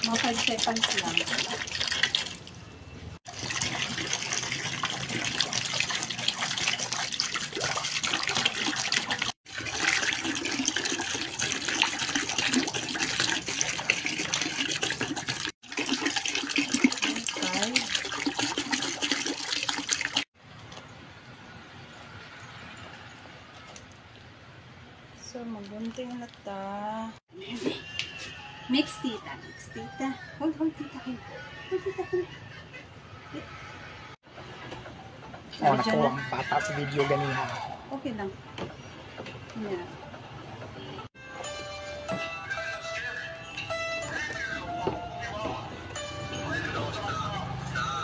Mga 5 seconds lang. So, magunting na ta. Mix tita. Mix tita. Hold tita kayo. Hold tita kayo. Oh, nakuha ang bata sa video ganihan. Okay lang. Yeah.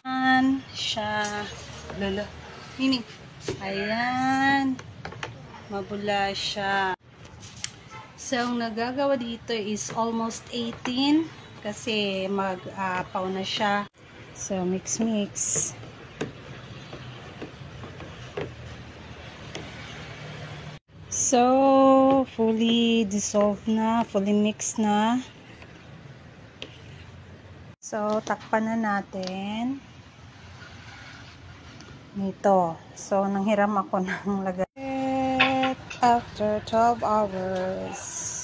Ayan siya. Lala. Nini. Ayan. Mabula siya. So, ang nagagawa dito is almost 18 kasi mag-paw na siya. So, mix. So, fully dissolved na, fully mixed na. So, takpan na natin. Nito. So, nanghiram ako ng lagay. After 12 hours.